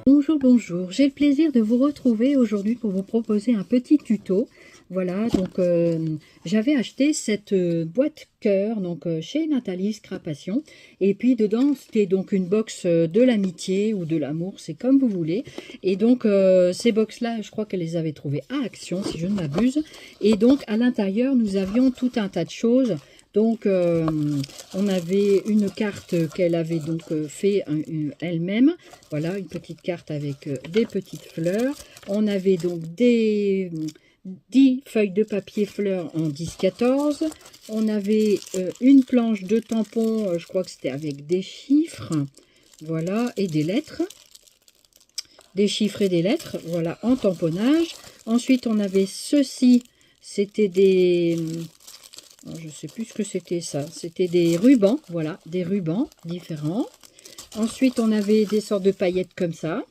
Bonjour, bonjour, j'ai le plaisir de vous retrouver aujourd'hui pour vous proposer un petit tuto. Voilà, donc j'avais acheté cette boîte cœur donc chez Nathalie Scrapation, et puis dedans c'était donc une box de l'amitié ou de l'amour, c'est comme vous voulez. Et donc ces box là, je crois qu'elle les avait trouvées à Action si je ne m'abuse, et donc à l'intérieur nous avions tout un tas de choses. Donc on avait une carte qu'elle avait donc fait elle-même. Voilà, une petite carte avec des petites fleurs. On avait donc des 10 feuilles de papier fleurs en 10-14. On avait une planche de tampons, je crois que c'était avec des chiffres. Voilà, et des lettres. Des chiffres et des lettres, voilà, en tamponnage. Ensuite, on avait ceci. C'était des... je ne sais plus ce que c'était ça. C'était des rubans, voilà, des rubans différents. Ensuite, on avait des sortes de paillettes comme ça.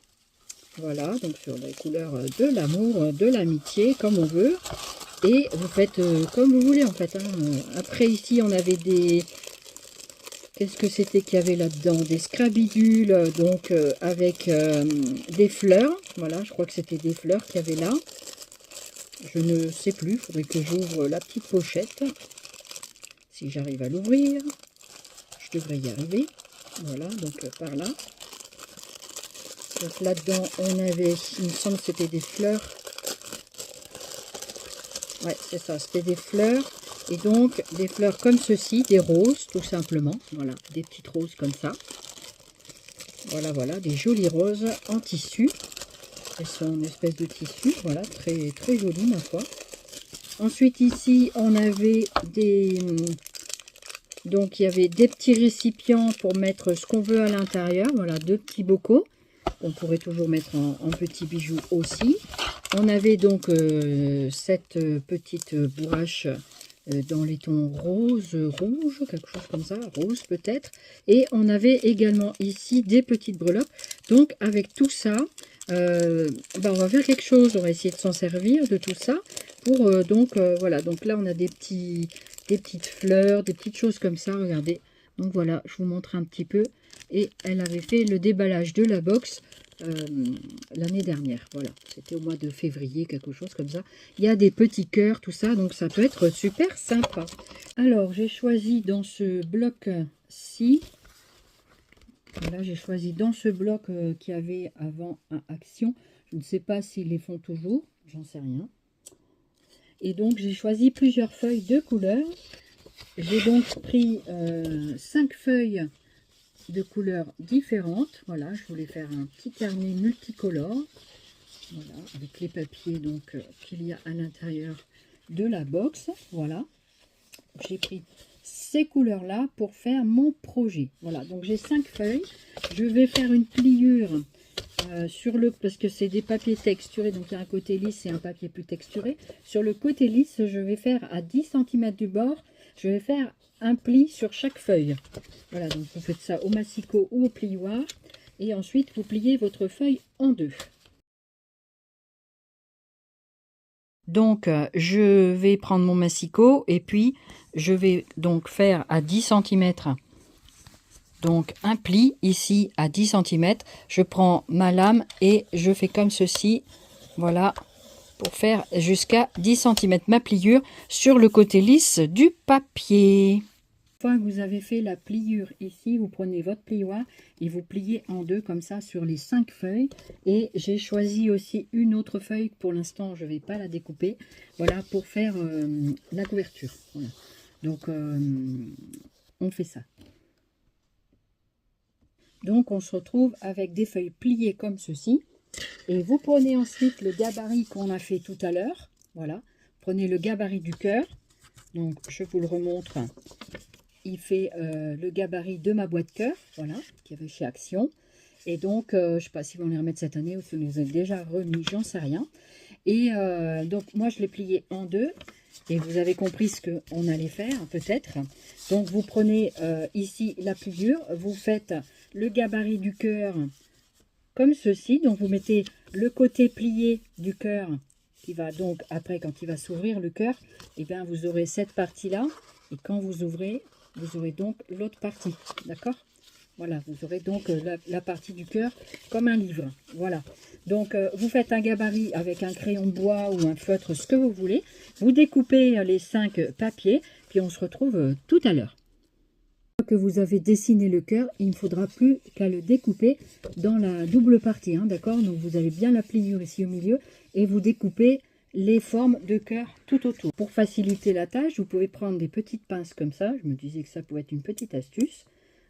Voilà, donc sur les couleurs de l'amour, de l'amitié, comme on veut. Et vous faites comme vous voulez, en fait. Après, ici, on avait des... Qu'est-ce que c'était qu'il y avait là-dedans? Des scrabidules, donc avec des fleurs. Voilà, je crois que c'était des fleurs qu'il y avait là. Je ne sais plus, il faudrait que j'ouvre la petite pochette. Si j'arrive à l'ouvrir, je devrais y arriver. Voilà, donc par là. Donc là-dedans, on avait, il me semble que c'était des fleurs. Ouais, c'est ça, c'était des fleurs. Et donc, des fleurs comme ceci, des roses, tout simplement. Voilà, des petites roses comme ça. Voilà, voilà, des jolies roses en tissu. Elles sont une espèce de tissu, voilà, très, très jolies, ma foi. Ensuite, ici, on avait des... Donc, il y avait des petits récipients pour mettre ce qu'on veut à l'intérieur. Voilà, deux petits bocaux. On pourrait toujours mettre en petits bijoux aussi. On avait donc cette petite bourrache dans les tons rose, rouge, quelque chose comme ça, rose peut-être. Et on avait également ici des petites breloques. Donc avec tout ça, on va faire quelque chose. On va essayer de s'en servir de tout ça. Pour voilà, donc là on a des petites fleurs, des petites choses comme ça, regardez. Donc voilà, je vous montre un petit peu. Et elle avait fait le déballage de la box l'année dernière. Voilà, c'était au mois de février, quelque chose comme ça. Il y a des petits cœurs, tout ça, donc ça peut être super sympa. Alors, j'ai choisi dans ce bloc-ci, voilà, j'ai choisi dans ce bloc qu'il y avait avant à Action. Je ne sais pas s'ils les font toujours, j'en sais rien. Et donc, j'ai choisi plusieurs feuilles de couleurs. J'ai donc pris 5 feuilles de couleurs différentes. Voilà, je voulais faire un petit carnet multicolore. Voilà, avec les papiers donc qu'il y a à l'intérieur de la box. Voilà, j'ai pris ces couleurs là pour faire mon projet. Voilà, donc j'ai 5 feuilles. Je vais faire une pliure sur le, parce que c'est des papiers texturés, donc il y a un côté lisse et un papier plus texturé. Sur le côté lisse, je vais faire à 10 cm du bord, je vais faire un pli sur chaque feuille. Voilà, donc vous faites ça au massicot ou au plioir, et ensuite vous pliez votre feuille en deux. Donc je vais prendre mon massicot et puis je vais donc faire à 10 cm. Donc un pli ici à 10 cm. Je prends ma lame et je fais comme ceci. Voilà, pour faire jusqu'à 10 cm ma pliure sur le côté lisse du papier. Une fois que vous avez fait la pliure ici, vous prenez votre plioir et vous pliez en deux comme ça sur les 5 feuilles. Et j'ai choisi aussi une autre feuille, pour l'instant je ne vais pas la découper, voilà, pour faire la couverture. Voilà. Donc on fait ça. Donc on se retrouve avec des feuilles pliées comme ceci. Et vous prenez ensuite le gabarit qu'on a fait tout à l'heure. Voilà, prenez le gabarit du cœur. Donc je vous le remontre. Il fait le gabarit de ma boîte cœur, voilà, qu'il y avait chez Action. Et donc, je ne sais pas si vont les remettre cette année ou si vous les avez déjà remis, j'en sais rien. Et donc, moi, je l'ai plié en deux. Et vous avez compris ce qu'on allait faire, peut-être. Donc, vous prenez ici la pliure. Vous faites le gabarit du cœur comme ceci. Donc, vous mettez le côté plié du cœur qui va donc, après, quand il va s'ouvrir le cœur, et bien, vous aurez cette partie-là. Et quand vous ouvrez, vous aurez donc l'autre partie, d'accord? Voilà, vous aurez donc la partie du cœur comme un livre. Voilà. Donc, vous faites un gabarit avec un crayon de bois ou un feutre, ce que vous voulez. Vous découpez les 5 papiers, puis on se retrouve tout à l'heure. Une fois que vous avez dessiné le cœur, il ne faudra plus qu'à le découper dans la double partie, hein, d'accord? Donc, vous avez bien la pliure ici au milieu et vous découpez les formes de cœur tout autour. Pour faciliter la tâche, vous pouvez prendre des petites pinces comme ça. Je me disais que ça pouvait être une petite astuce.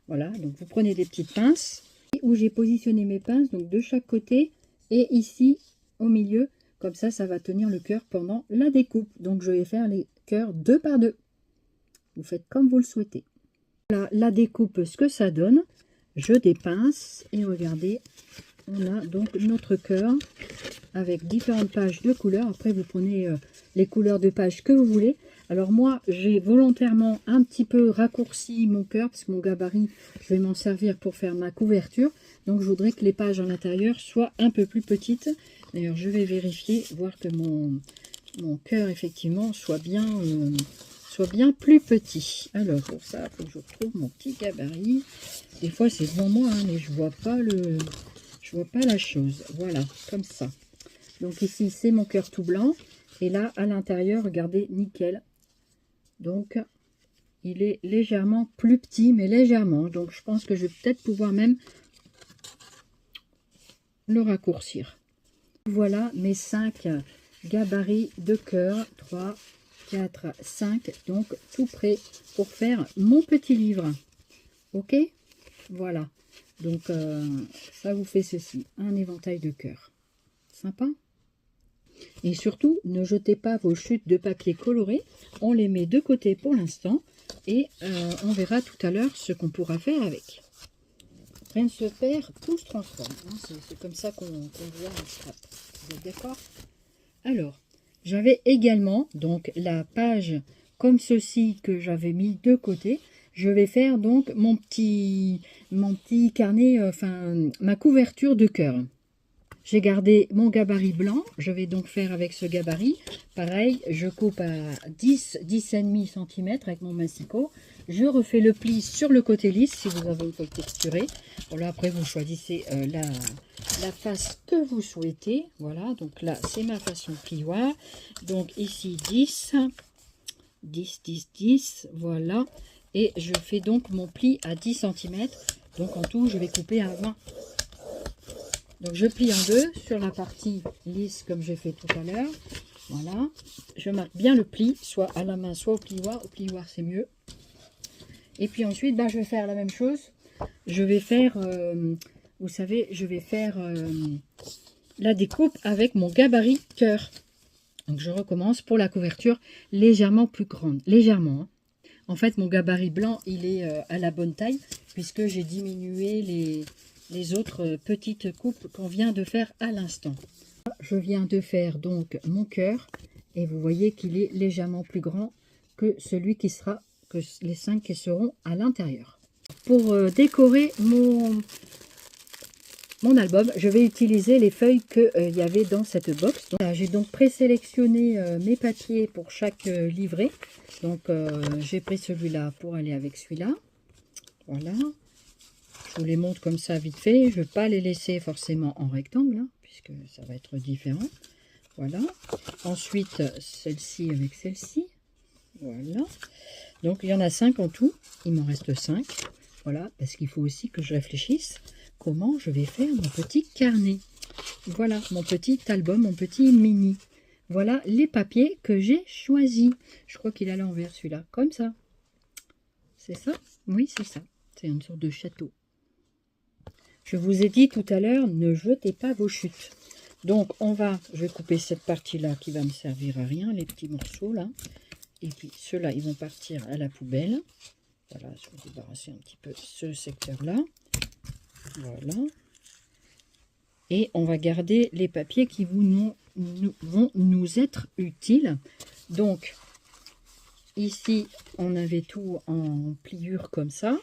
Voilà, donc vous prenez des petites pinces où j'ai positionné mes pinces, donc de chaque côté et ici au milieu. Comme ça, ça va tenir le cœur pendant la découpe. Donc je vais faire les cœurs 2 par 2. Vous faites comme vous le souhaitez. Voilà la découpe, ce que ça donne. Je dépince et regardez, on a donc notre cœur avec différentes pages de couleurs. Après, vous prenez les couleurs de pages que vous voulez. Alors moi, j'ai volontairement un petit peu raccourci mon cœur, parce que mon gabarit, je vais m'en servir pour faire ma couverture. Donc, je voudrais que les pages en l'intérieur soient un peu plus petites. D'ailleurs, je vais vérifier, voir que mon cœur, effectivement, soit bien plus petit. Alors, pour ça, il faut que je retrouve mon petit gabarit. Des fois, c'est devant moi, hein, mais je vois pas la chose. Voilà, comme ça. Donc ici, c'est mon cœur tout blanc. Et là, à l'intérieur, regardez, nickel. Donc, il est légèrement plus petit, mais légèrement. Donc, je pense que je vais peut-être pouvoir même le raccourcir. Voilà mes 5 gabarits de cœur. 3, 4, 5. Donc, tout prêt pour faire mon petit livre. Ok? Voilà. Donc, ça vous fait ceci. Un éventail de cœur. Sympa? Et surtout, ne jetez pas vos chutes de papier coloré. On les met de côté pour l'instant. Et on verra tout à l'heure ce qu'on pourra faire avec. Rien ne se perd, tout se transforme. Hein, c'est comme ça qu'on voit un scrap. Vous êtes d'accord? Alors, j'avais également donc la page comme ceci que j'avais mis de côté. Je vais faire donc mon petit carnet, ma couverture de cœur. J'ai gardé mon gabarit blanc. Je vais donc faire avec ce gabarit. Pareil, je coupe à 10,5 cm avec mon massicot. Je refais le pli sur le côté lisse si vous avez une feuille texturée. Voilà, après vous choisissez la face que vous souhaitez. Voilà, donc là c'est ma façon plioir. Donc ici 10, 10, 10, 10. Voilà. Et je fais donc mon pli à 10 cm. Donc en tout, je vais couper à 20. Donc je plie en deux sur la partie lisse comme j'ai fait tout à l'heure. Voilà. Je marque bien le pli, soit à la main, soit au plioir. Au plioir, c'est mieux. Et puis ensuite, je vais faire la même chose. Je vais faire, vous savez, je vais faire la découpe avec mon gabarit cœur. Donc je recommence pour la couverture légèrement plus grande. Légèrement. Hein. En fait, mon gabarit blanc, il est à la bonne taille puisque j'ai diminué les autres petites coupes qu'on vient de faire à l'instant. Je viens de faire donc mon cœur et vous voyez qu'il est légèrement plus grand que celui qui sera, que les 5 qui seront à l'intérieur. Pour décorer mon album, je vais utiliser les feuilles qu'il y avait dans cette box. J'ai donc présélectionné mes papiers pour chaque livret. Donc j'ai pris celui-là pour aller avec celui-là. Voilà. Je vous les montre comme ça vite fait. Je ne vais pas les laisser forcément en rectangle, hein, puisque ça va être différent. Voilà. Ensuite, celle-ci avec celle-ci. Voilà. Donc, il y en a 5 en tout. Il m'en reste 5. Voilà, parce qu'il faut aussi que je réfléchisse comment je vais faire mon petit carnet. Voilà, mon petit album, mon petit mini. Voilà les papiers que j'ai choisis. Je crois qu'il est à l'envers, celui-là. Comme ça. C'est ça? Oui, c'est ça. C'est une sorte de château. Je vous ai dit tout à l'heure, ne jetez pas vos chutes. Donc, je vais couper cette partie-là qui va me servir à rien, les petits morceaux là. Et puis, ceux-là, ils vont partir à la poubelle. Voilà, je vais débarrasser un petit peu ce secteur-là. Voilà. Et on va garder les papiers qui vont nous être utiles. Donc, ici, on avait tout en pliure comme ça.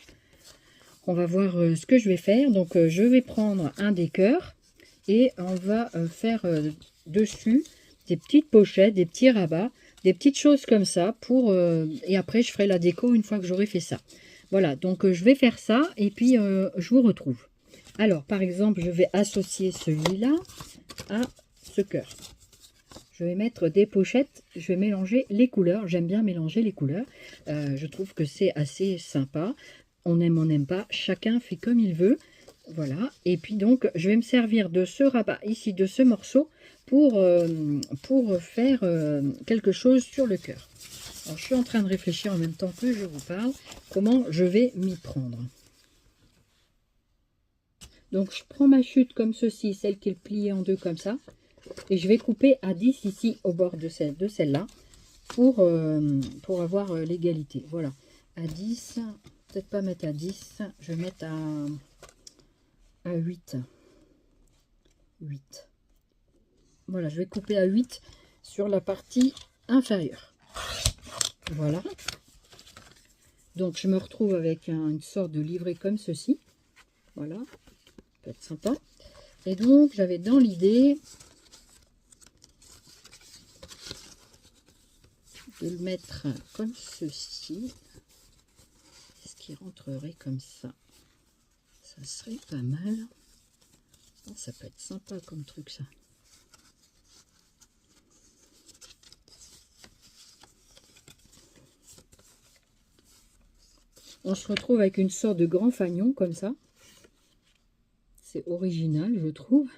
On va voir ce que je vais faire. Donc, je vais prendre un des cœurs et on va faire dessus des petites pochettes, des petits rabats, des petites choses comme ça. Et après, je ferai la déco une fois que j'aurai fait ça. Voilà, donc je vais faire ça et puis je vous retrouve. Alors, par exemple, je vais associer celui-là à ce cœur. Je vais mettre des pochettes, je vais mélanger les couleurs. J'aime bien mélanger les couleurs. Je trouve que c'est assez sympa. On n'aime pas. Chacun fait comme il veut. Voilà. Et puis donc, je vais me servir de ce rabat ici, de ce morceau, pour faire quelque chose sur le cœur. Alors, je suis en train de réfléchir en même temps que je vous parle, comment je vais m'y prendre. Donc, je prends ma chute comme ceci, celle qui est pliée en deux comme ça. Et je vais couper à 10 ici au bord de celle-là pour avoir l'égalité. Voilà, à 10, peut-être pas mettre à 10, je vais mettre à 8. 8. Voilà, je vais couper à 8 sur la partie inférieure. Voilà. Donc je me retrouve avec une sorte de livret comme ceci. Voilà, ça peut être sympa. Et donc j'avais dans l'idée de le mettre comme ceci. Ce qui rentrerait comme ça. Ça serait pas mal. Oh, ça peut être sympa comme truc ça. On se retrouve avec une sorte de grand fanion comme ça. C'est original, je trouve.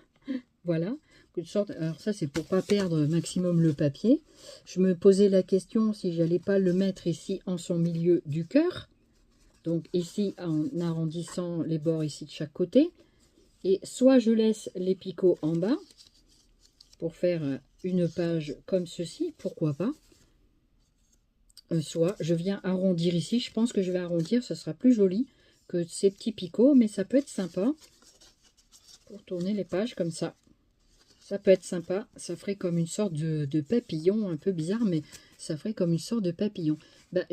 Voilà. Une sorte, alors ça, c'est pour pas perdre maximum le papier. Je me posais la question si j'allais pas le mettre ici en son milieu du cœur. Donc ici, en arrondissant les bords ici de chaque côté. Et soit je laisse les picots en bas pour faire une page comme ceci, pourquoi pas. Soit je viens arrondir ici, je pense que je vais arrondir, ça sera plus joli que ces petits picots, mais ça peut être sympa pour tourner les pages comme ça. Ça peut être sympa, ça ferait comme une sorte de papillon, un peu bizarre, mais ça ferait comme une sorte de papillon. Ben,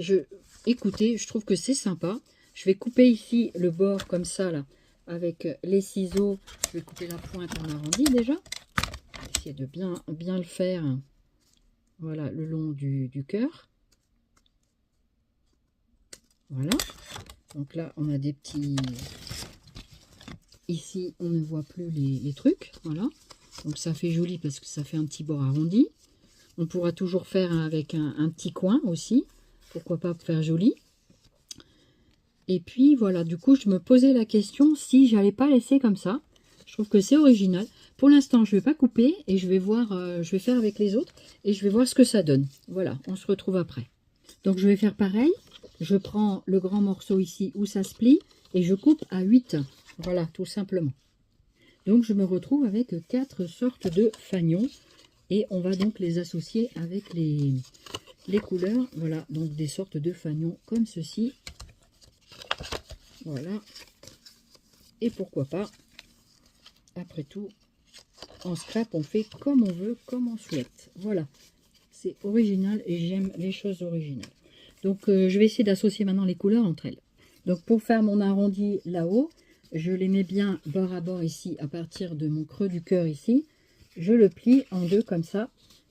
écoutez, je trouve que c'est sympa. Je vais couper ici le bord comme ça, là, avec les ciseaux. Je vais couper la pointe en arrondi déjà. Je vais essayer de bien le faire, voilà, le long du cœur. Voilà, donc là on a des petits, ici on ne voit plus les trucs, voilà, donc ça fait joli parce que ça fait un petit bord arrondi. On pourra toujours faire avec un petit coin aussi, pourquoi pas faire joli. Et puis voilà, du coup je me posais la question si j'allais pas laisser comme ça. Je trouve que c'est original. Pour l'instant je vais pas couper et je vais voir, je vais faire avec les autres et je vais voir ce que ça donne. Voilà, on se retrouve après. Donc je vais faire pareil. Je prends le grand morceau ici où ça se plie et je coupe à 8. Voilà, tout simplement. Donc je me retrouve avec 4 sortes de fanions et on va donc les associer avec les couleurs. Voilà, donc des sortes de fanions comme ceci. Voilà. Et pourquoi pas, après tout, en scrap, on fait comme on veut, comme on souhaite. Voilà, c'est original et j'aime les choses originales. Donc, je vais essayer d'associer maintenant les couleurs entre elles. Donc, pour faire mon arrondi là-haut, je les mets bien bord à bord ici, à partir de mon creux du cœur ici. Je le plie en deux comme ça.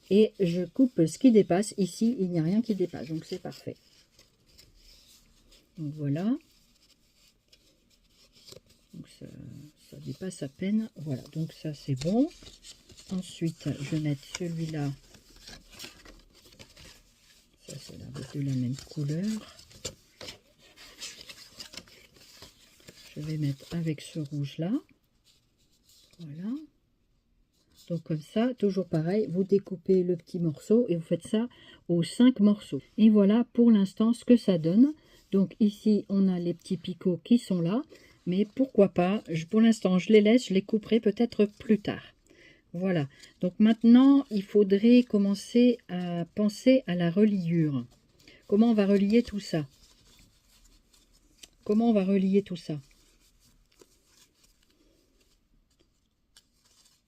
Et je coupe ce qui dépasse. Ici, il n'y a rien qui dépasse. Donc, c'est parfait. Donc, voilà. Donc, ça dépasse à peine. Voilà, donc ça, c'est bon. Ensuite, je vais mettre celui-là. Ça, c'est de la même couleur. Je vais mettre avec ce rouge-là. Voilà. Donc comme ça, toujours pareil, vous découpez le petit morceau et vous faites ça aux 5 morceaux. Et voilà pour l'instant ce que ça donne. Donc ici, on a les petits picots qui sont là. Mais pourquoi pas, pour l'instant, je les laisse, je les couperai peut-être plus tard. Voilà. Donc maintenant, il faudrait commencer à penser à la reliure. Comment on va relier tout ça? Comment on va relier tout ça?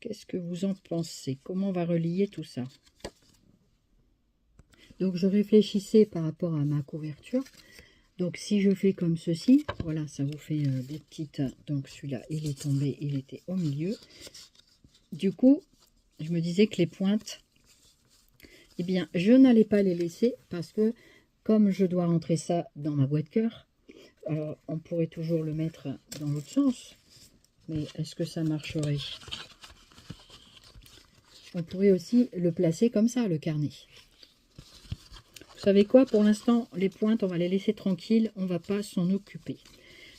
Qu'est-ce que vous en pensez? Comment on va relier tout ça? Donc, je réfléchissais par rapport à ma couverture. Donc, si je fais comme ceci, voilà, ça vous fait des petites... Donc, celui-là, il est tombé, il était au milieu. Du coup, je me disais que les pointes, eh bien, je n'allais pas les laisser parce que, comme je dois rentrer ça dans ma boîte cœur, Alors, on pourrait toujours le mettre dans l'autre sens, mais est-ce que ça marcherait? On pourrait aussi le placer comme ça, le carnet. Vous savez quoi? Pour l'instant, les pointes, on va les laisser tranquilles. On ne va pas s'en occuper.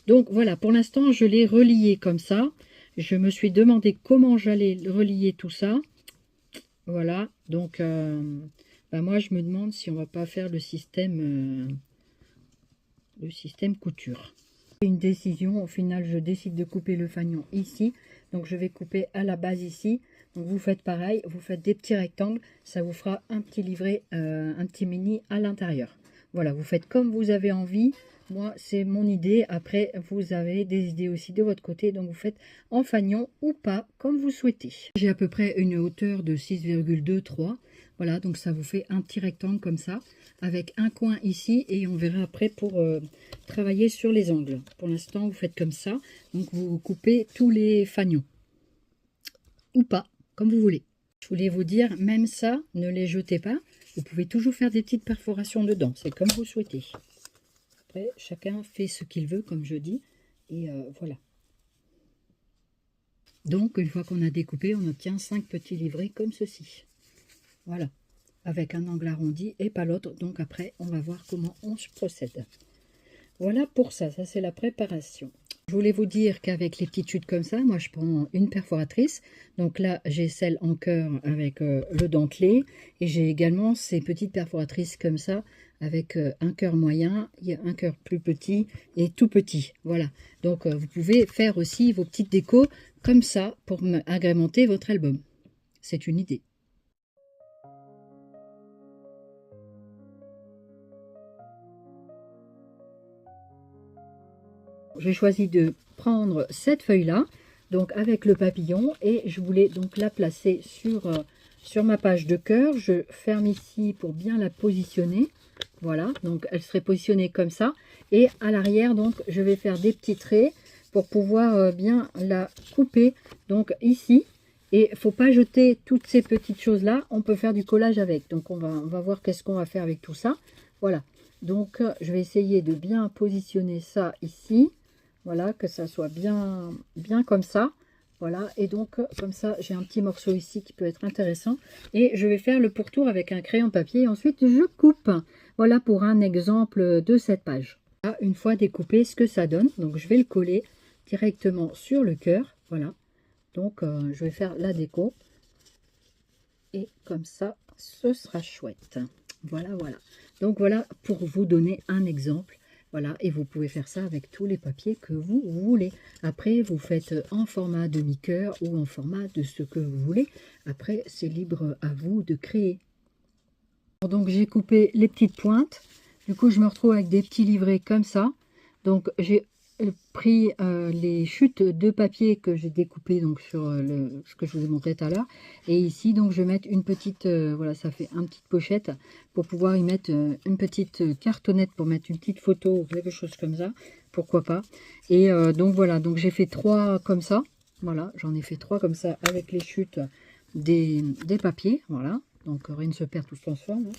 Donc voilà, pour l'instant, je l'ai relié comme ça. Je me suis demandé comment j'allais relier tout ça. Voilà, donc moi, je me demande si on va pas faire le système couture. Une décision, au final, je décide de couper le fanion ici. Donc je vais couper à la base ici. Donc vous faites pareil, vous faites des petits rectangles, ça vous fera un petit livret, un petit mini à l'intérieur. Voilà, vous faites comme vous avez envie. Moi, c'est mon idée. Après, vous avez des idées aussi de votre côté. Donc vous faites en fanion ou pas, comme vous souhaitez. J'ai à peu près une hauteur de 6,23. Voilà, donc ça vous fait un petit rectangle comme ça, avec un coin ici. Et on verra après pour travailler sur les angles. Pour l'instant, vous faites comme ça. Donc vous coupez tous les fanions. Ou pas, comme vous voulez. Je voulais vous dire, même ça, ne les jetez pas. Vous pouvez toujours faire des petites perforations dedans. C'est comme vous souhaitez. Après, chacun fait ce qu'il veut, comme je dis. Et voilà. Donc, une fois qu'on a découpé, on obtient 5 petits livrets comme ceci. Voilà. Avec un angle arrondi et pas l'autre. Donc après, on va voir comment on se procède. Voilà pour ça. Ça, c'est la préparation. Je voulais vous dire qu'avec les petites chutes comme ça, moi je prends une perforatrice. Donc là, j'ai celle en cœur avec le dentelé. Et j'ai également ces petites perforatrices comme ça avec un cœur moyen, il y a un cœur plus petit et tout petit. Voilà. Donc vous pouvez faire aussi vos petites décos comme ça pour agrémenter votre album. C'est une idée. J'ai choisi de prendre cette feuille là, donc avec le papillon, et je voulais donc la placer sur ma page de cœur. Je ferme ici pour bien la positionner. Voilà, donc elle serait positionnée comme ça, et à l'arrière donc je vais faire des petits traits pour pouvoir bien la couper donc ici. Et il ne faut pas jeter toutes ces petites choses là, on peut faire du collage avec. Donc on va voir qu'est-ce qu'on va faire avec tout ça. Voilà, donc je vais essayer de bien positionner ça ici. Voilà, que ça soit bien comme ça. Voilà, et donc comme ça, j'ai un petit morceau ici qui peut être intéressant. Et je vais faire le pourtour avec un crayon papier. Et ensuite, je coupe. Voilà pour un exemple de cette page. Là, une fois découpé, ce que ça donne. Donc, je vais le coller directement sur le cœur. Voilà. Donc, je vais faire la déco. Et comme ça, ce sera chouette. Voilà, voilà. Donc, voilà pour vous donner un exemple. Voilà, et vous pouvez faire ça avec tous les papiers que vous voulez. Après, vous faites en format demi-cœur ou en format de ce que vous voulez. Après, c'est libre à vous de créer. Donc, j'ai coupé les petites pointes. Du coup, je me retrouve avec des petits livrets comme ça. Donc, j'ai pris les chutes de papier que j'ai découpées donc sur ce que je vous ai montré tout à l'heure. Et ici, donc, je vais mettre une petite, voilà, ça fait une petite pochette pour pouvoir y mettre une petite cartonnette pour mettre une petite photo ou quelque chose comme ça. Pourquoi pas. Et donc, voilà, donc j'ai fait 3 comme ça. Voilà, j'en ai fait 3 comme ça avec les chutes des papiers. Voilà, donc rien ne se perd, tout se transforme.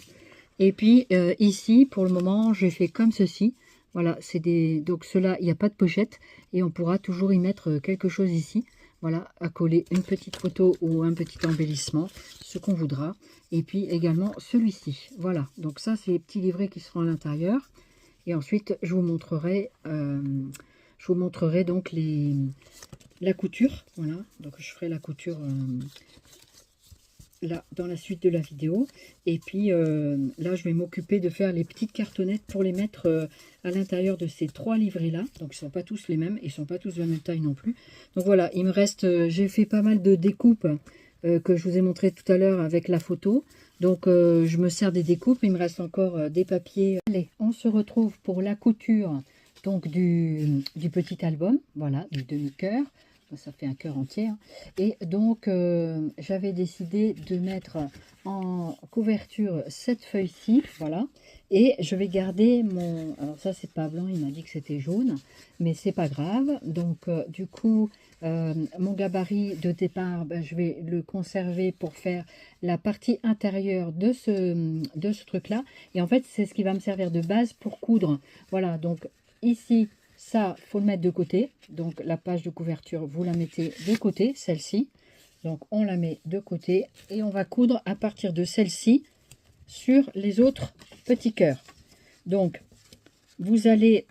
Et puis ici, pour le moment, j'ai fait comme ceci. Voilà, c'est des. Donc cela, il n'y a pas de pochette et on pourra toujours y mettre quelque chose ici. Voilà, à coller une petite photo ou un petit embellissement, ce qu'on voudra. Et puis également celui-ci. Voilà, donc ça, c'est les petits livrets qui seront à l'intérieur. Et ensuite, je vous montrerai donc la couture. Voilà, donc je ferai la couture là dans la suite de la vidéo. Et puis là je vais m'occuper de faire les petites cartonnettes pour les mettre à l'intérieur de ces 3 livrets là. Donc ils sont pas tous les mêmes, ils sont pas tous de la même taille non plus. Donc voilà, il me reste, j'ai fait pas mal de découpes que je vous ai montré tout à l'heure avec la photo. Donc je me sers des découpes, il me reste encore des papiers. Allez, on se retrouve pour la couture donc du petit album, voilà, du demi-cœur. Ça fait un cœur entier. Hein. Et donc, j'avais décidé de mettre en couverture cette feuille-ci. Voilà. Et je vais garder mon... Alors ça, c'est pas blanc. Il m'a dit que c'était jaune. Mais c'est pas grave. Donc, du coup, mon gabarit de départ, ben, je vais le conserver pour faire la partie intérieure de ce truc-là. Et en fait, c'est ce qui va me servir de base pour coudre. Voilà. Donc, ici, ça, faut le mettre de côté. Donc la page de couverture, vous la mettez de côté, celle-ci. Donc on la met de côté et on va coudre à partir de celle-ci sur les autres petits cœurs. Donc vous allez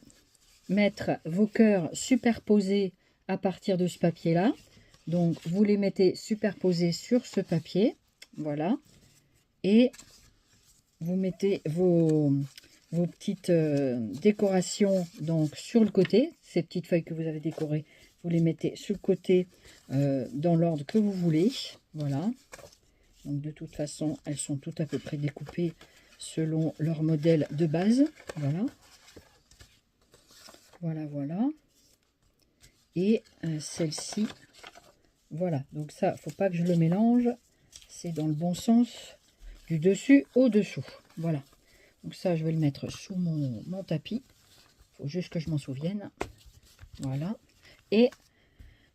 mettre vos cœurs superposés à partir de ce papier-là. Donc vous les mettez superposés sur ce papier. Voilà. Et vous mettez vos petites décorations donc sur le côté. Ces petites feuilles que vous avez décorées, vous les mettez sur le côté dans l'ordre que vous voulez. Voilà. Donc de toute façon, elles sont toutes à peu près découpées selon leur modèle de base. Voilà. Voilà, voilà. Et celle-ci, voilà. Donc ça, faut pas que je le mélange. C'est dans le bon sens du dessus au dessous. Voilà. Donc ça, je vais le mettre sous mon tapis. Il faut juste que je m'en souvienne. Voilà. Et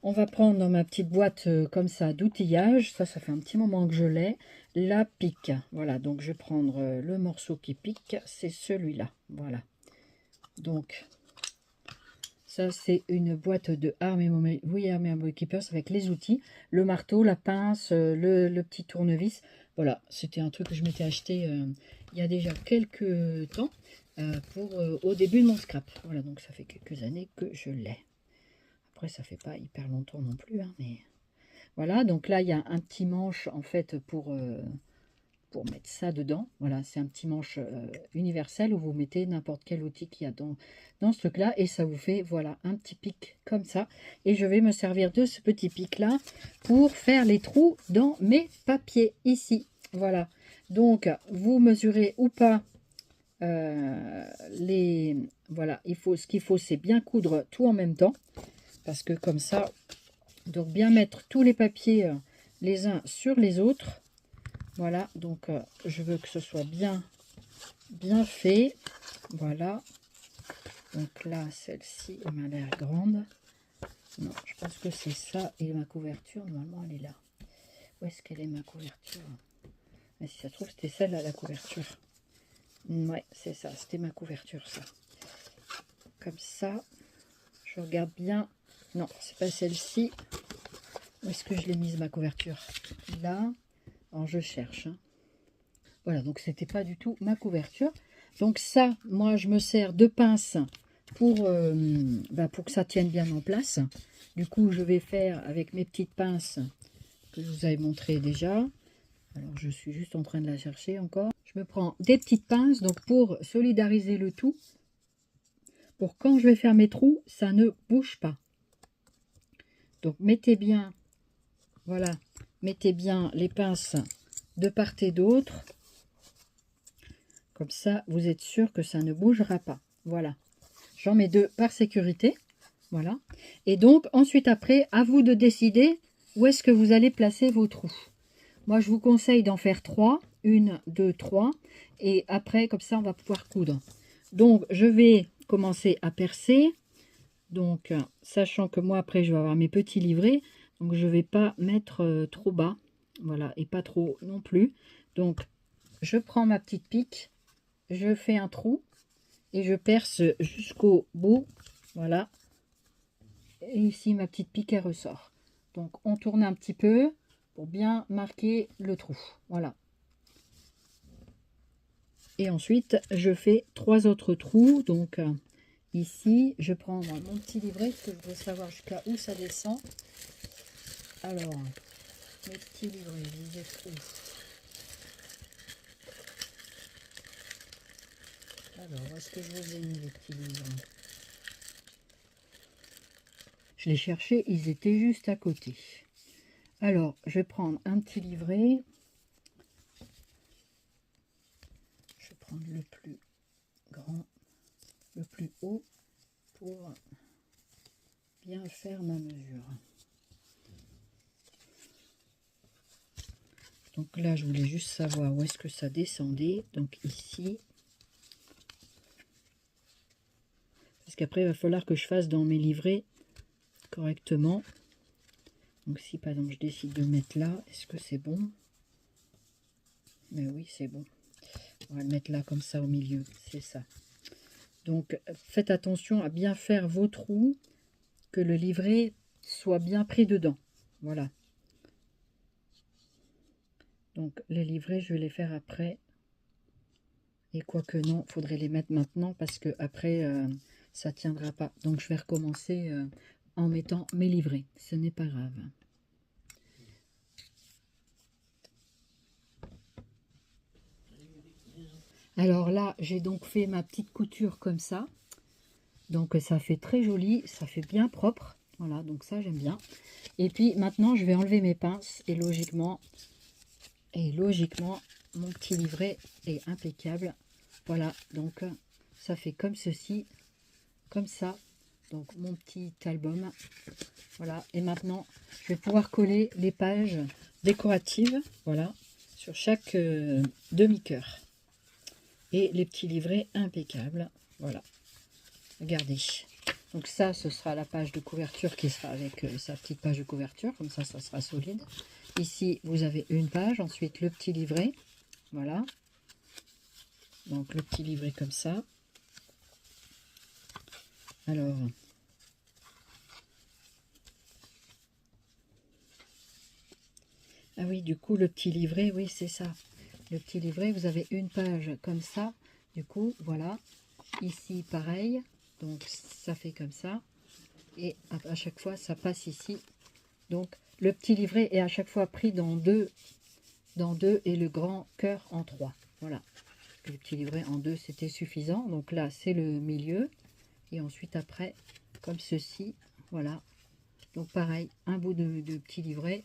on va prendre dans ma petite boîte comme ça d'outillage. Ça fait un petit moment que je l'ai. La pique. Voilà. Donc je vais prendre le morceau qui pique. C'est celui-là. Voilà. Donc ça, c'est une boîte de Army Keepers avec les outils, le marteau, la pince, le petit tournevis. Voilà, c'était un truc que je m'étais acheté il y a déjà quelques temps au début de mon scrap. Voilà, donc ça fait quelques années que je l'ai. Après, ça fait pas hyper longtemps non plus, hein, mais voilà. Donc là, il y a un petit manche en fait pour mettre ça dedans. Voilà, c'est un petit manche universel où vous mettez n'importe quel outil qu'il y a dans ce truc là et ça vous fait voilà un petit pic comme ça. Et je vais me servir de ce petit pic là pour faire les trous dans mes papiers ici. Voilà, donc vous mesurez ou pas voilà, ce qu'il faut c'est bien coudre tout en même temps parce que comme ça, donc bien mettre tous les papiers les uns sur les autres. Voilà, donc je veux que ce soit bien fait. Voilà. Donc là, celle-ci, elle m'a l'air grande. Non, je pense que c'est ça. Et ma couverture, normalement, elle est là. Où est-ce qu'elle est, ma couverture? Mais si ça se trouve, c'était celle-là, la couverture. Ouais, c'est ça. C'était ma couverture, ça. Comme ça, je regarde bien. Non, c'est pas celle-ci. Où est-ce que je l'ai mise, ma couverture? Là. Alors, je cherche, hein. Voilà, donc c'était pas du tout ma couverture. Donc ça, moi, je me sers de pince pour que ça tienne bien en place. Du coup, je vais faire avec mes petites pinces que je vous avais montré déjà. Alors, je suis juste en train de la chercher encore. Je me prends des petites pinces, donc pour solidariser le tout, pour quand je vais faire mes trous, ça ne bouge pas. Donc, mettez bien, voilà, mettez bien les pinces de part et d'autre. Comme ça, vous êtes sûr que ça ne bougera pas. Voilà. J'en mets 2 par sécurité. Voilà. Et donc, ensuite, après, à vous de décider où est-ce que vous allez placer vos trous. Moi, je vous conseille d'en faire 3. 1, 2, 3. Et après, comme ça, on va pouvoir coudre. Donc, je vais commencer à percer. Donc, sachant que moi, après, je vais avoir mes petits livrets. Donc, je ne vais pas mettre trop bas. Voilà. Et pas trop non plus. Donc, je prends ma petite pique. Je fais un trou et je perce jusqu'au bout. Voilà. Et ici, ma petite pique, elle ressort. Donc, on tourne un petit peu pour bien marquer le trou. Voilà. Et ensuite, je fais 3 autres trous. Donc, ici, je prends mon petit livret parce que je veux savoir jusqu'à où ça descend. Alors, mes petits livrets, je les ai trouvés. Alors, où est-ce que je vous ai mis les petits livres? Je les cherchais, ils étaient juste à côté. Alors, je vais prendre un petit livret. Je vais prendre le plus grand, le plus haut pour bien faire ma mesure. Donc là, je voulais juste savoir où est-ce que ça descendait. Donc ici. Parce qu'après, il va falloir que je fasse dans mes livrets correctement. Donc si par exemple je décide de mettre là, est-ce que c'est bon? Mais oui, c'est bon. On va le mettre là comme ça au milieu, c'est ça. Donc faites attention à bien faire vos trous, que le livret soit bien pris dedans. Voilà. Donc les livrets, je vais les faire après. Et quoique non, il faudrait les mettre maintenant parce que après ça tiendra pas. Donc je vais recommencer en mettant mes livrets. Ce n'est pas grave. Alors là, j'ai donc fait ma petite couture comme ça. Donc ça fait très joli, ça fait bien propre. Voilà, donc ça j'aime bien. Et puis maintenant, je vais enlever mes pinces et logiquement, mon petit livret est impeccable. Voilà, donc ça fait comme ceci, comme ça. Donc mon petit album. Voilà, et maintenant, je vais pouvoir coller les pages décoratives, voilà, sur chaque demi-cœur. Et les petits livrets impeccables, voilà. Regardez. Donc ça, ce sera la page de couverture qui sera avec sa petite page de couverture. Comme ça sera solide. Ici, vous avez une page. Ensuite, le petit livret. Voilà. Donc, le petit livret comme ça. Alors... Ah oui, du coup, le petit livret, oui, c'est ça. Le petit livret, vous avez une page comme ça. Du coup, voilà. Ici, pareil. Donc, ça fait comme ça. Et à chaque fois, ça passe ici. Donc, le petit livret est à chaque fois pris dans deux et le grand cœur en 3. Voilà. Le petit livret en 2, c'était suffisant. Donc là, c'est le milieu. Et ensuite, après, comme ceci. Voilà. Donc, pareil, un bout de petit livret.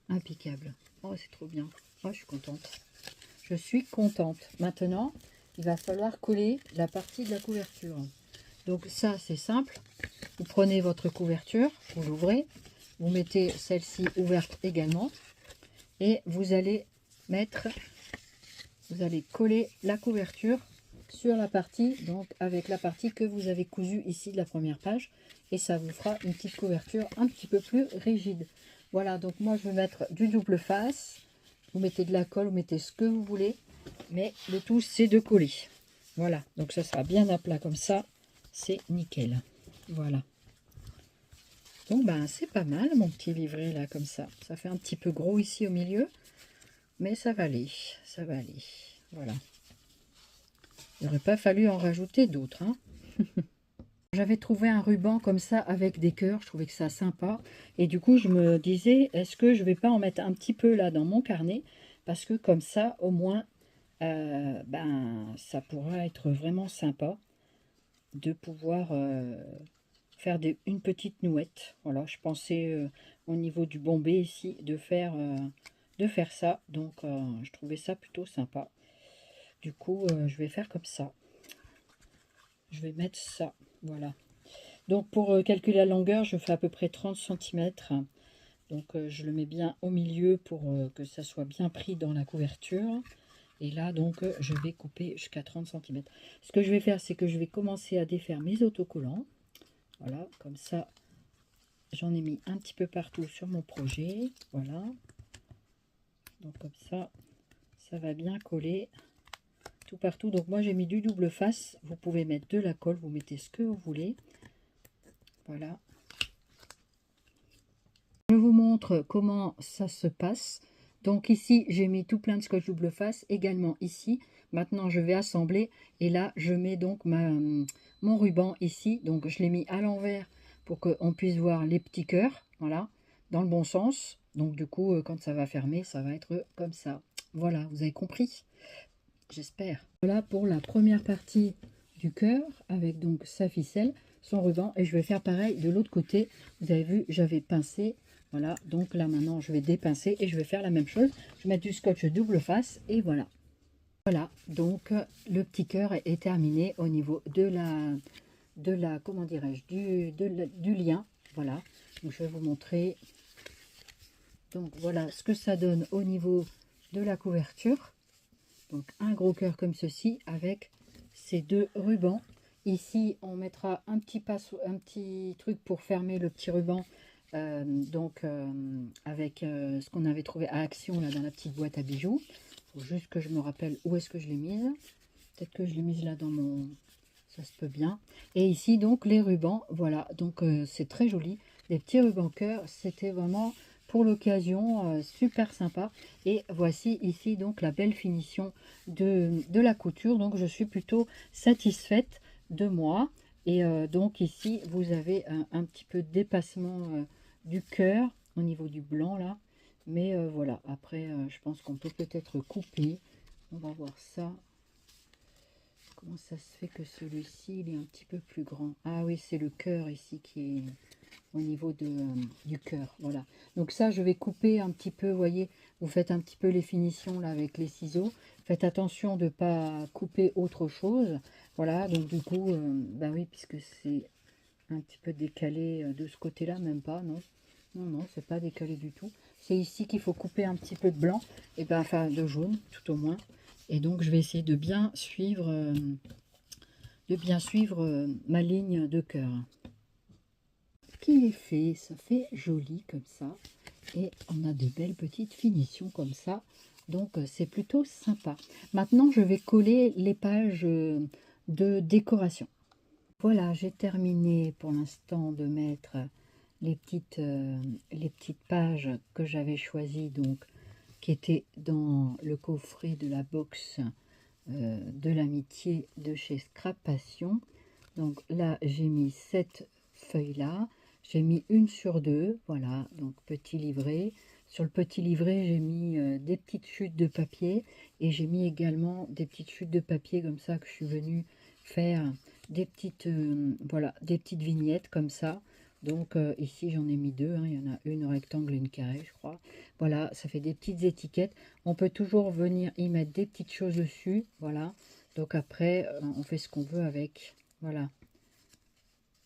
Impeccable. Oh, c'est trop bien. Oh, je suis contente. Je suis contente. Maintenant, il va falloir coller la partie de la couverture. Donc ça, c'est simple. Vous prenez votre couverture, vous l'ouvrez, vous mettez celle-ci ouverte également, et vous allez coller la couverture sur la partie, donc avec la partie que vous avez cousue ici de la première page, et ça vous fera une petite couverture un petit peu plus rigide. Voilà, donc moi je vais mettre du double face. Vous mettez de la colle, vous mettez ce que vous voulez, mais le tout c'est de coller. Voilà, donc ça sera bien à plat comme ça, c'est nickel. Voilà. Donc ben c'est pas mal mon petit livret là comme ça. Ça fait un petit peu gros ici au milieu, mais ça va aller, ça va aller. Voilà. Il n'aurait pas fallu en rajouter d'autres, hein. J'avais trouvé un ruban comme ça avec des cœurs, je trouvais que ça sympa. Et du coup, je me disais, est-ce que je vais pas en mettre un petit peu là dans mon carnet? Parce que comme ça, au moins, ben, ça pourra être vraiment sympa de pouvoir faire une petite nouette. Voilà, je pensais au niveau du bombé ici de faire ça. Donc, je trouvais ça plutôt sympa. Du coup, je vais faire comme ça. Je vais mettre ça, voilà. Donc pour calculer la longueur, je fais à peu près 30 cm. Donc je le mets bien au milieu pour que ça soit bien pris dans la couverture. Et là donc je vais couper jusqu'à 30 cm. Ce que je vais faire, c'est que je vais commencer à défaire mes autocollants. Voilà, comme ça j'en ai mis un petit peu partout sur mon projet. Voilà. Donc comme ça va bien coller tout partout. Donc moi j'ai mis du double face. Vous pouvez mettre de la colle, vous mettez ce que vous voulez. Voilà. Je vous montre comment ça se passe. Donc ici, j'ai mis tout plein de scotch double face, également ici. Maintenant, je vais assembler et là, je mets donc mon ruban ici. Donc, je l'ai mis à l'envers pour qu'on puisse voir les petits cœurs, voilà, dans le bon sens. Donc, du coup, quand ça va fermer, ça va être comme ça. Voilà, vous avez compris? J'espère. Voilà pour la première partie du cœur avec donc sa ficelle, son ruban. Et je vais faire pareil de l'autre côté. Vous avez vu, j'avais pincé. Voilà, donc là maintenant je vais dépincer et je vais faire la même chose. Je vais mettre du scotch double face et voilà. Voilà, donc le petit cœur est terminé au niveau de la comment dirais-je, du lien. Voilà, donc je vais vous montrer. Donc voilà ce que ça donne au niveau de la couverture. Donc un gros cœur comme ceci avec ces deux rubans. Ici on mettra un petit truc pour fermer le petit ruban. Avec ce qu'on avait trouvé à Action là dans la petite boîte à bijoux. Il faut juste que je me rappelle où est-ce que je l'ai mise. Peut-être que je l'ai mise là dans mon... ça se peut bien. Et ici donc les rubans, voilà, donc c'est très joli, des petits rubans cœur, c'était vraiment pour l'occasion super sympa. Et voici ici donc la belle finition de la couture, donc je suis plutôt satisfaite de moi. Et donc ici vous avez un petit peu de dépassement du cœur au niveau du blanc là, mais voilà, après je pense qu'on peut peut-être couper, on va voir ça. Comment ça se fait que celui-ci il est un petit peu plus grand? Ah oui, c'est le cœur ici qui est au niveau du cœur, voilà. Donc ça je vais couper un petit peu, vous voyez, vous faites un petit peu les finitions là avec les ciseaux, faites attention de ne pas couper autre chose, voilà. Donc du coup bah oui, puisque c'est un petit peu décalé de ce côté là, même pas, non non non, c'est pas décalé du tout, c'est ici qu'il faut couper un petit peu de blanc, et ben enfin de jaune tout au moins. Et donc je vais essayer de bien suivre ma ligne de cœur qui est fait, ça fait joli comme ça, et on a de belles petites finitions comme ça, donc c'est plutôt sympa. Maintenant je vais coller les pages de décoration. Voilà, j'ai terminé pour l'instant de mettre les petites pages que j'avais choisies, donc qui étaient dans le coffret de la box de l'amitié de chez Scrap Passion. Donc là j'ai mis cette feuille là, j'ai mis une sur deux, voilà, donc petit livret. Sur le petit livret j'ai mis des petites chutes de papier, et j'ai mis également des petites chutes de papier comme ça, que je suis venue faire des petites voilà, des petites vignettes comme ça. Donc ici j'en ai mis deux, hein, il y en a une rectangle et une carrée je crois. Voilà, ça fait des petites étiquettes. On peut toujours venir y mettre des petites choses dessus, voilà. Donc après on fait ce qu'on veut avec, voilà,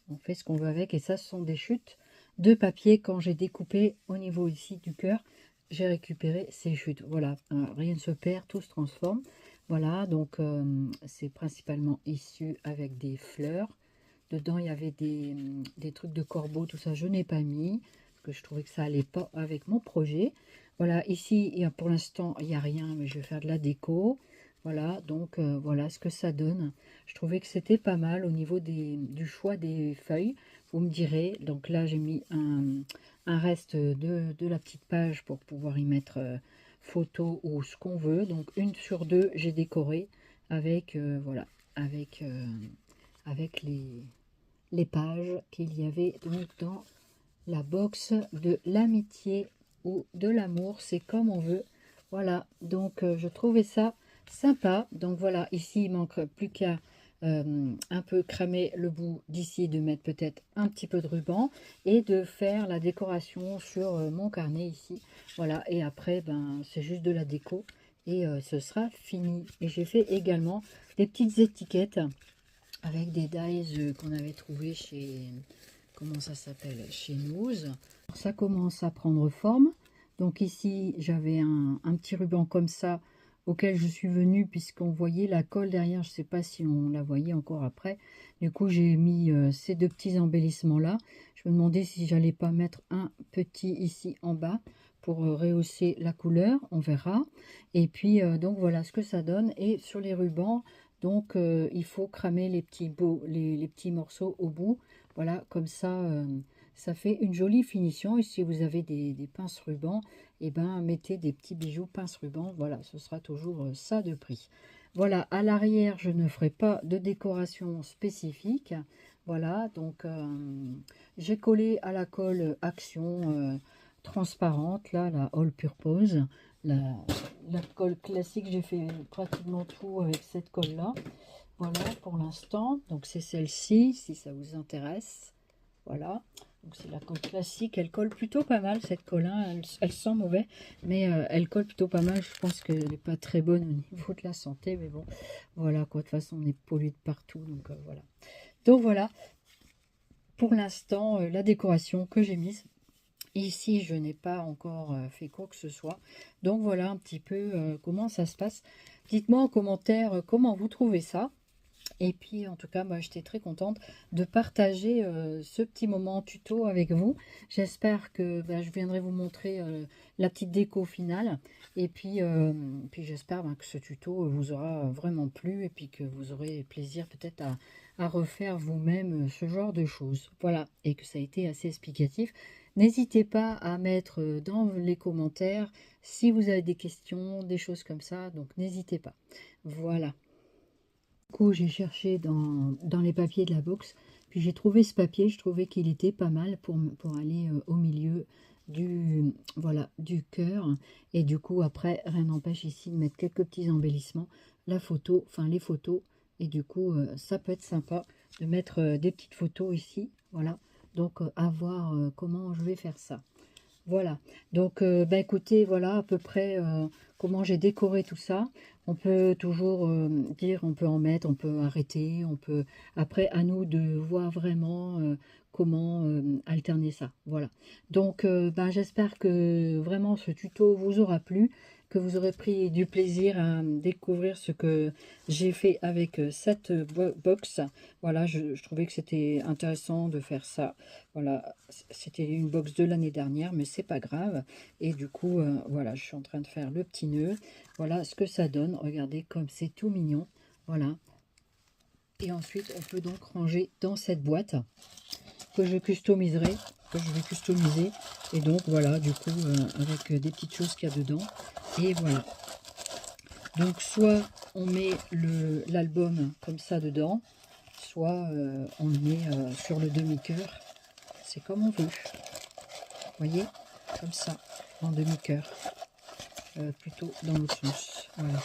on fait ce qu'on veut avec. Et ça, ce sont des chutes de papier. Quand j'ai découpé au niveau ici du cœur, j'ai récupéré ces chutes, voilà. Rien ne se perd, tout se transforme, voilà. Donc c'est principalement issu avec des fleurs. Dedans il y avait des trucs de corbeau, tout ça je n'ai pas mis parce que je trouvais que ça allait pas avec mon projet. Voilà, ici pour l'instant il n'y a rien, mais je vais faire de la déco. Voilà, donc voilà ce que ça donne. Je trouvais que c'était pas mal au niveau du choix des feuilles. Vous me direz. Donc là j'ai mis un reste de la petite page pour pouvoir y mettre photo ou ce qu'on veut. Donc une sur deux j'ai décoré avec voilà, avec les pages qu'il y avait donc dans la box de l'amitié ou de l'amour, c'est comme on veut. Voilà, donc je trouvais ça sympa. Donc voilà, ici il manque plus qu'à un peu cramer le bout d'ici, de mettre peut-être un petit peu de ruban et de faire la décoration sur mon carnet ici. Voilà, et après ben c'est juste de la déco, et ce sera fini. Et j'ai fait également des petites étiquettes avec des dies qu'on avait trouvé chez, comment ça s'appelle, chez Noz. Ça commence à prendre forme. Donc ici j'avais un petit ruban comme ça auquel je suis venue, puisqu'on voyait la colle derrière, je ne sais pas si on la voyait encore après. Du coup j'ai mis ces deux petits embellissements là. Je me demandais si j'allais pas mettre un petit ici en bas pour rehausser la couleur, on verra. Et puis donc voilà ce que ça donne. Et sur les rubans, donc il faut cramer les petits morceaux au bout, voilà, comme ça ça fait une jolie finition. Et si vous avez des pinces rubans, et ben mettez des petits bijoux pince ruban, voilà, ce sera toujours ça de prix. Voilà, à l'arrière je ne ferai pas de décoration spécifique, voilà. Donc j'ai collé à la colle Action transparente là, la All Purpose, la colle classique. J'ai fait pratiquement tout avec cette colle là, voilà pour l'instant. Donc c'est celle-ci si ça vous intéresse, voilà. Donc c'est la colle classique, elle colle plutôt pas mal cette colle, hein. Elle sent mauvais, mais elle colle plutôt pas mal. Je pense qu'elle n'est pas très bonne au niveau de la santé, mais bon, voilà quoi. De toute façon on est pollué de partout, donc voilà. Donc voilà pour l'instant la décoration que j'ai mise. Ici, je n'ai pas encore fait quoi que ce soit. Donc voilà un petit peu comment ça se passe. Dites-moi en commentaire comment vous trouvez ça. Et puis en tout cas, moi j'étais très contente de partager ce petit moment tuto avec vous. J'espère que je viendrai vous montrer la petite déco finale. Et puis j'espère que ce tuto vous aura vraiment plu, et puis que vous aurez plaisir peut-être à refaire vous-même ce genre de choses. Voilà, et que ça a été assez explicatif. N'hésitez pas à mettre dans les commentaires si vous avez des questions, des choses comme ça, donc n'hésitez pas. Voilà. Du coup, j'ai cherché dans les papiers de la box, puis j'ai trouvé ce papier, je trouvais qu'il était pas mal pour aller au milieu voilà, du cœur. Et du coup, après, rien n'empêche ici de mettre quelques petits embellissements, la photo, enfin les photos. Et du coup, ça peut être sympa de mettre des petites photos ici. Voilà, donc à voir comment je vais faire ça. Voilà, donc bah écoutez, voilà à peu près comment j'ai décoré tout ça. On peut toujours dire, on peut en mettre, on peut arrêter, on peut... Après, à nous de voir vraiment comment alterner ça. Voilà, donc ben, j'espère que vraiment ce tuto vous aura plu, que vous aurez pris du plaisir à découvrir ce que j'ai fait avec cette box. Voilà, je trouvais que c'était intéressant de faire ça. Voilà, c'était une box de l'année dernière, mais c'est pas grave. Et du coup, voilà, je suis en train de faire le petit nœud. Voilà ce que ça donne. Regardez comme c'est tout mignon. Voilà. Et ensuite, on peut donc ranger dans cette boîte que je customiserai, que je vais customiser. Et donc, voilà, du coup, avec des petites choses qu'il y a dedans. Et voilà. Donc, soit on met l'album comme ça dedans, soit on le met sur le demi-cœur. C'est comme on veut. Voyez, comme ça, en demi-cœur, plutôt dans l'autre sens, voilà,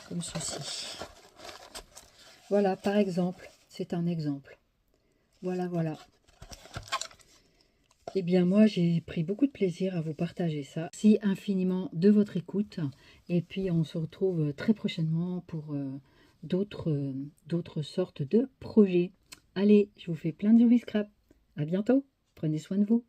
comme ceci. Voilà, par exemple, c'est un exemple. Voilà, voilà. Eh bien, moi, j'ai pris beaucoup de plaisir à vous partager ça. Merci infiniment de votre écoute. Et puis, on se retrouve très prochainement pour d'autres sortes de projets. Allez, je vous fais plein de bisous, scrap. À bientôt. Prenez soin de vous.